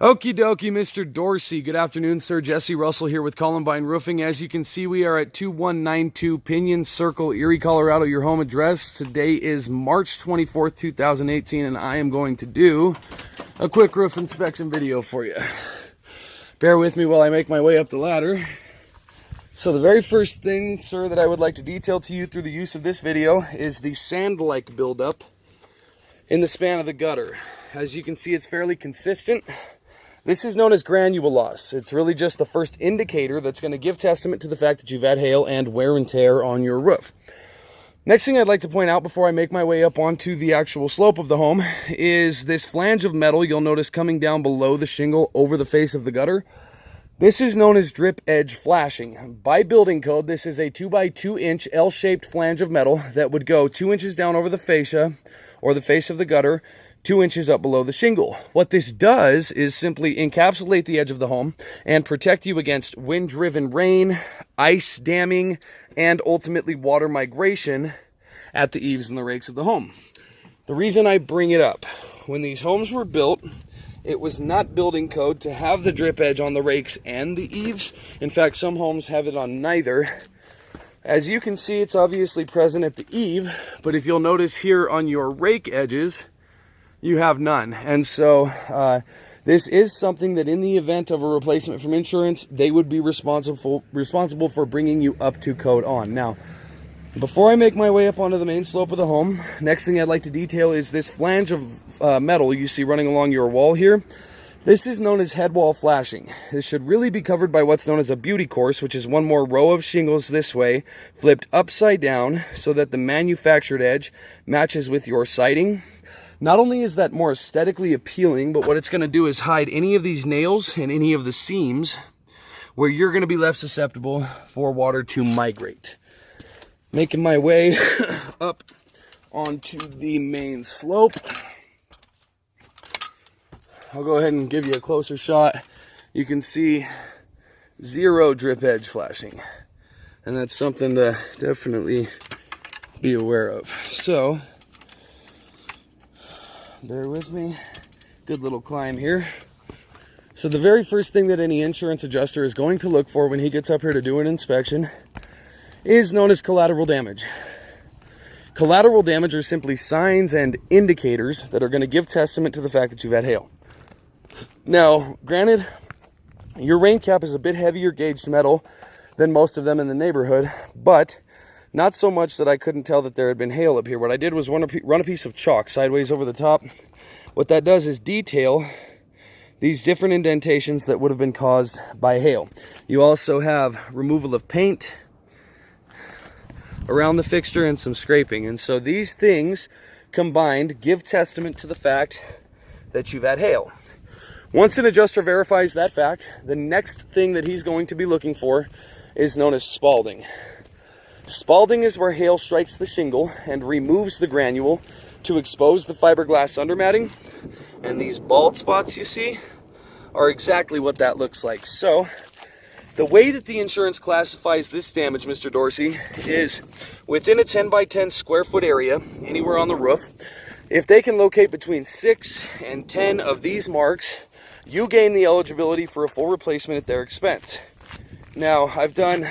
Okie dokie, Mr. Dorsey. Good afternoon, sir. Jesse Russell here with Columbine Roofing. As you can see, we are at 2192 Pinion Circle, Erie, Colorado, your home address. Today is March 24th, 2018, and I am going to do a quick roof inspection video for you. Bear with me while I make my way up the ladder. So the very first thing, sir, that I would like to detail to you through the use of this video is the sand-like buildup in the span of the gutter. As you can see, it's fairly consistent. This is known as granule loss. It's really just the first indicator that's going to give testament to the fact that you've had hail and wear and tear on your roof. Next thing I'd like to point out before I make my way up onto the actual slope of the home is this flange of metal you'll notice coming down below the shingle over the face of the gutter. This is known as drip edge flashing. By building code, this is a 2 by 2 inch L-shaped flange of metal that would go 2 inches down over the fascia or the face of the gutter, 2 inches up below the shingle. What this does is simply encapsulate the edge of the home and protect you against wind-driven rain, ice damming, and ultimately water migration at the eaves and the rakes of the home. The reason I bring it up, when these homes were built, it was not building code to have the drip edge on the rakes and the eaves. In fact, some homes have it on neither. As you can see, it's obviously present at the eave, but if you'll notice here on your rake edges, you have none. And so this is something that in the event of a replacement from insurance, they would be responsible for bringing you up to code on. Now, before I make my way up onto the main slope of the home, next thing I'd like to detail is this flange of metal you see running along your wall here. This is known as head wall flashing. This should really be covered by what's known as a beauty course, which is one more row of shingles this way, flipped upside down so that the manufactured edge matches with your siding. Not only is that more aesthetically appealing, but what it's going to do is hide any of these nails and any of the seams where you're going to be left susceptible for water to migrate. Making my way up onto the main slope. I'll go ahead and give you a closer shot. You can see zero drip edge flashing, and that's something to definitely be aware of. So bear with me. Good little climb here. So the very first thing that any insurance adjuster is going to look for when he gets up here to do an inspection is known as collateral damage. Collateral damage are simply signs and indicators that are going to give testament to the fact that you've had hail. Now, granted, your rain cap is a bit heavier gauged metal than most of them in the neighborhood, but not so much that I couldn't tell that there had been hail up here. What I did was run a piece of chalk sideways over the top. What that does is detail these different indentations that would have been caused by hail. You also have removal of paint around the fixture and some scraping. And so these things combined give testament to the fact that you've had hail. Once an adjuster verifies that fact, the next thing that he's going to be looking for is known as spalding. Spalding is where hail strikes the shingle and removes the granule to expose the fiberglass undermatting. And these bald spots you see are exactly what that looks like. So the way that the insurance classifies this damage, Mr. Dorsey, is within a 10 by 10 square foot area, anywhere on the roof, if they can locate between 6 and 10 of these marks, you gain the eligibility for a full replacement at their expense. Now, I've done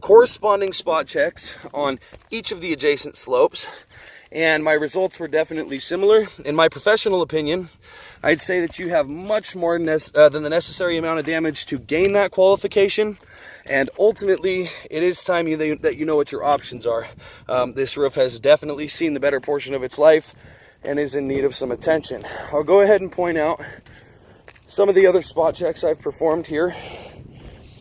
corresponding spot checks on each of the adjacent slopes, and my results were definitely similar. In my professional opinion, I'd say that you have much more than the necessary amount of damage to gain that qualification, and ultimately, it is time that you know what your options are. This roof has definitely seen the better portion of its life and is in need of some attention. I'll go ahead and point out some of the other spot checks I've performed here.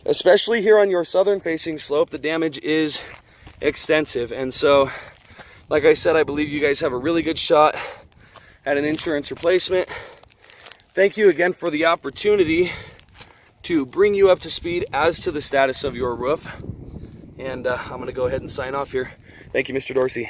Especially here on your southern facing slope, the damage is extensive. And so, like I said, I believe you guys have a really good shot at an insurance replacement. Thank you again for the opportunity to bring you up to speed as to the status of your roof. And I'm going to go ahead and sign off here. Thank you, Mr. Dorsey.